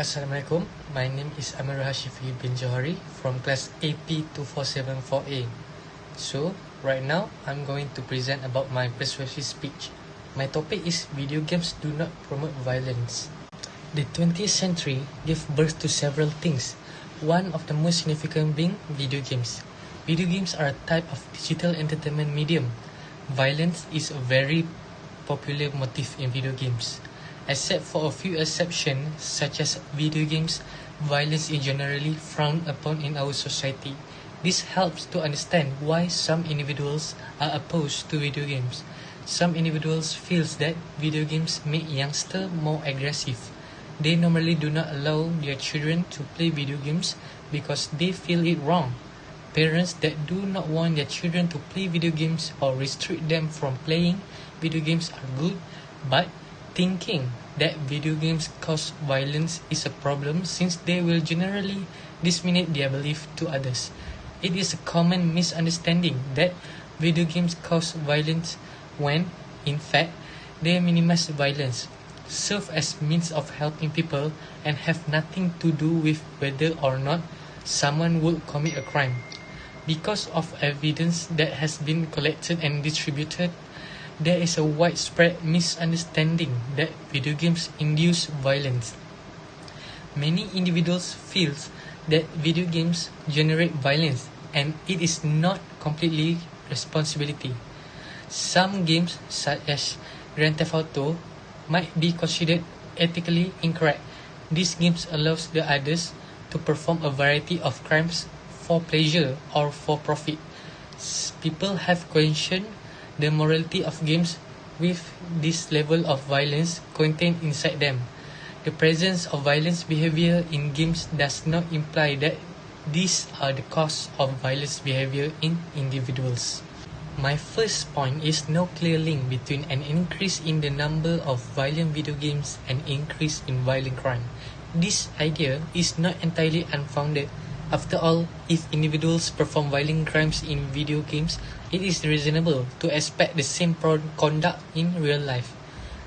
Assalamualaikum, my name is Amirol Hasyifi bin Johari from class AP2474A. So, right now, I'm going to present about my persuasive speech. My topic is video games do not promote violence. The 20th century gave birth to several things, one of the most significant being video games. Video games are a type of digital entertainment medium. Violence is a very popular motif in video games. Except for a few exceptions, such as video games, violence is generally frowned upon in our society. This helps to understand why some individuals are opposed to video games. Some individuals feel that video games make youngsters more aggressive. They normally do not allow their children to play video games because they feel it wrong. Parents that do not want their children to play video games or restrict them from playing video games are good, but thinking that video games cause violence is a problem since they will generally disseminate their belief to others. It is a common misunderstanding that video games cause violence when, in fact, they minimize violence, serve as means of helping people, and have nothing to do with whether or not someone would commit a crime. Because of evidence that has been collected and distributed, there is a widespread misunderstanding that video games induce violence. Many individuals feel that video games generate violence, and it is not completely responsibility. Some games, such as Grand Theft Auto, might be considered ethically incorrect. These games allows the others to perform a variety of crimes for pleasure or for profit. People have questioned the morality of games with this level of violence contained inside them. The presence of violence behavior in games does not imply that these are the cause of violence behavior in individuals. My first point is no clear link between an increase in the number of violent video games and increase in violent crime. This idea is not entirely unfounded. After all, if individuals perform violent crimes in video games, it is reasonable to expect the same conduct in real life.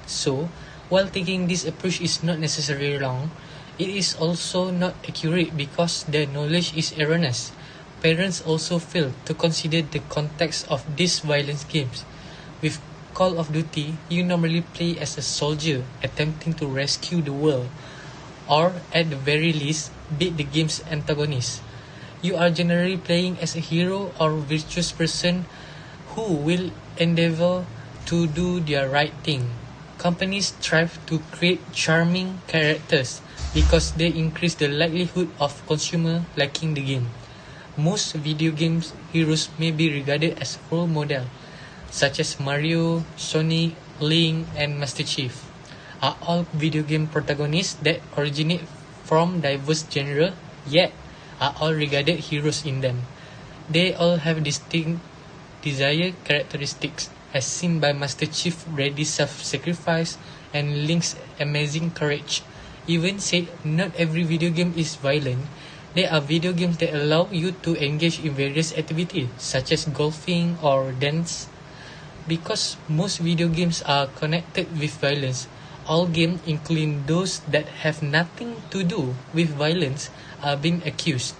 So, while taking this approach is not necessarily wrong, it is also not accurate because the knowledge is erroneous. Parents also fail to consider the context of these violent games. With Call of Duty, you normally play as a soldier attempting to rescue the world, or at the very least, beat the game's antagonist. You are generally playing as a hero or virtuous person who will endeavor to do their right thing. Companies strive to create charming characters because they increase the likelihood of consumer liking the game. Most video games heroes may be regarded as role model, such as Mario, Sonic, Link, and Master Chief. Are all video game protagonists that originate from diverse genre, yet are all regarded heroes in them. They all have distinct desired characteristics, as seen by Master Chief's ready self-sacrifice and Link's amazing courage. Even said not every video game is violent, there are video games that allow you to engage in various activities, such as golfing or dance. Because most video games are connected with violence, all games, including those that have nothing to do with violence, are being accused.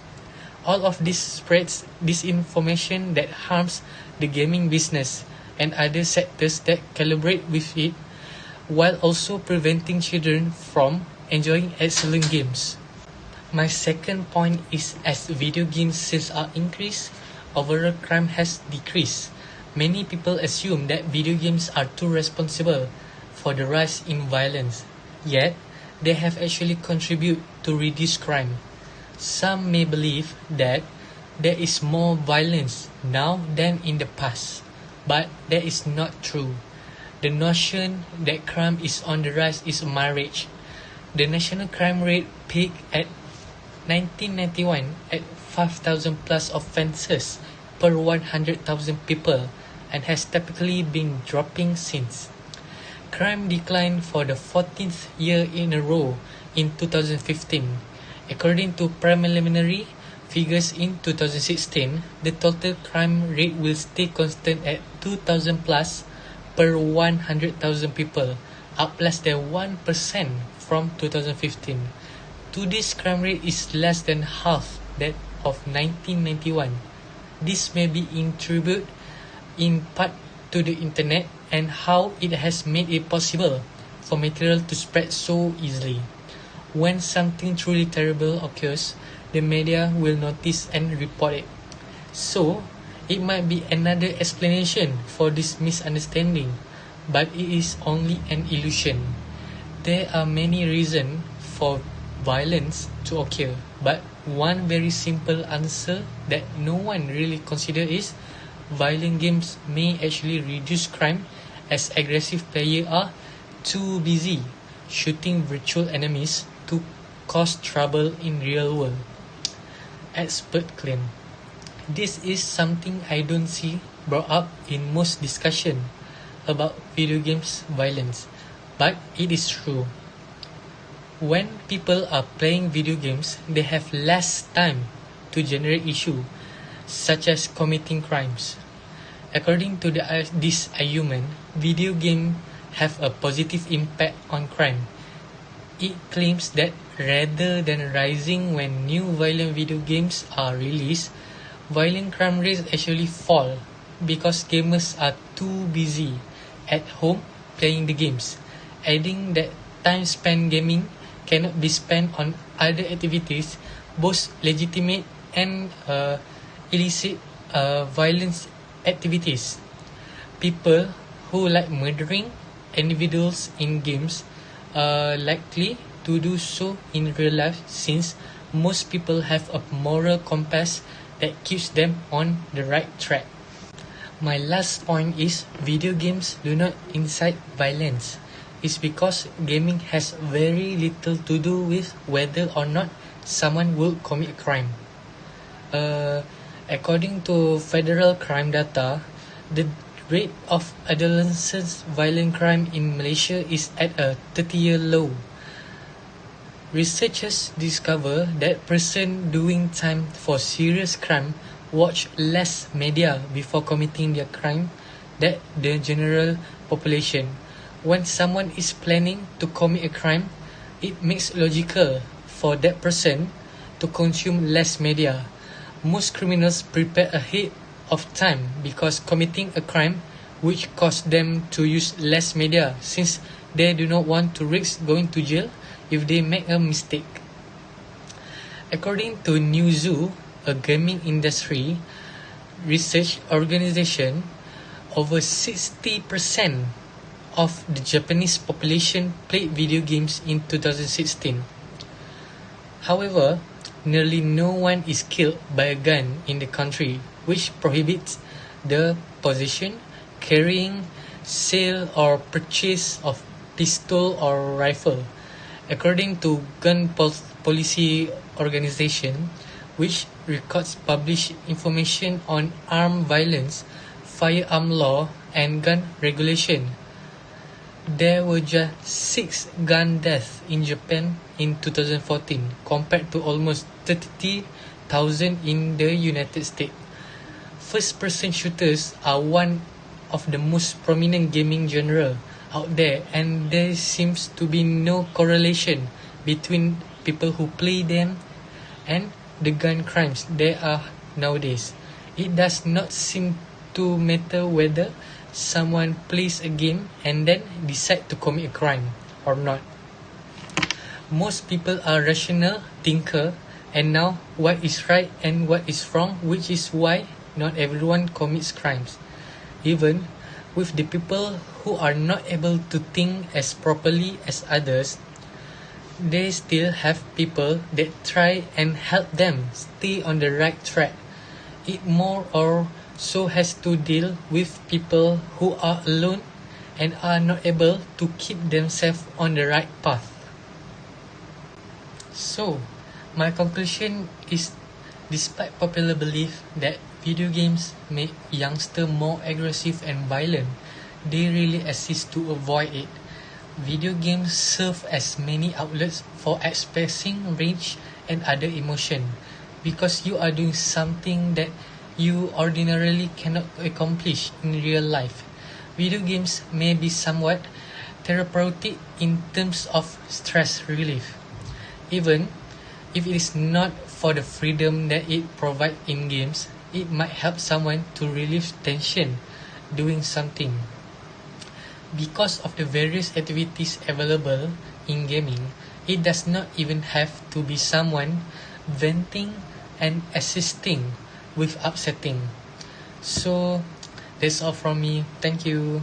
All of this spreads disinformation that harms the gaming business and other sectors that collaborate with it, while also preventing children from enjoying excellent games. My second point is as video game sales are increased, overall crime has decreased. Many people assume that video games are too responsible for the rise in violence, yet they have actually contributed to reduce crime. Some may believe that there is more violence now than in the past, but that is not true. The notion that crime is on the rise is a mirage. The national crime rate peaked at 1991 at 5,000 plus offences per 100,000 people and has typically been dropping since. Crime declined for the 14th year in a row in 2015. According to preliminary figures in 2016, the total crime rate will stay constant at 2,000 plus per 100,000 people, up less than 1% from 2015. today's crime rate is less than half that of 1991. This may be in tribute in part to the internet and how it has made it possible for material to spread so easily. When something truly terrible occurs, the media will notice and report it. So, it might be another explanation for this misunderstanding, but it is only an illusion. There are many reasons for violence to occur, but one very simple answer that no one really considers is violent games may actually reduce crime as aggressive players are too busy shooting virtual enemies to cause trouble in real world. Expert claim. This is something I don't see brought up in most discussion about video games violence, but it is true. When people are playing video games, they have less time to generate issues, such as committing crimes. According to this argument, video games have a positive impact on crime. It claims that rather than rising when new violent video games are released, violent crime rates actually fall because gamers are too busy at home playing the games, adding that time spent gaming cannot be spent on other activities, both legitimate and illicit violence activities. People who like murdering individuals in games are likely to do so in real life, since most people have a moral compass that keeps them on the right track. My last point is video games do not incite violence. It's because gaming has very little to do with whether or not someone will commit a crime. According to federal crime data, the rate of adolescent violent crime in Malaysia is at a 30-year low. Researchers discover that persons doing time for serious crime watch less media before committing their crime than the general population. When someone is planning to commit a crime, it makes logical for that person to consume less media. Most criminals prepare ahead of time because committing a crime which causes them to use less media, since they do not want to risk going to jail if they make a mistake. According to New Zoo, a gaming industry research organization, over 60% of the Japanese population played video games in 2016. However, nearly no one is killed by a gun in the country, which prohibits the possession, carrying, sale or purchase of pistol or rifle. According to Gun Policy Organization, which records publish information on armed violence, firearm law and gun regulation, there were just 6 gun deaths in Japan in 2014 compared to almost 30,000 in the United States. First-person shooters are one of the most prominent gaming genre out there, and there seems to be no correlation between people who play them and the gun crimes there are nowadays. It does not seem to matter whether someone plays a game and then decide to commit a crime or not. Most people are rational thinker and know what is right and what is wrong, which is why not everyone commits crimes. Even with the people who are not able to think as properly as others, they still have people that try and help them stay on the right track. It more or so has to deal with people who are alone and are not able to keep themselves on the right path. So, my conclusion is, despite popular belief that video games make youngsters more aggressive and violent, they really assist to avoid it. Video games serve as many outlets for expressing rage and other emotion, because you are doing something that you ordinarily cannot accomplish in real life. Video games may be somewhat therapeutic in terms of stress relief. Even if it is not for the freedom that it provides in games, it might help someone to relieve tension doing something. Because of the various activities available in gaming, it does not even have to be someone venting and assisting with upsetting. So that's all from me. Thank you.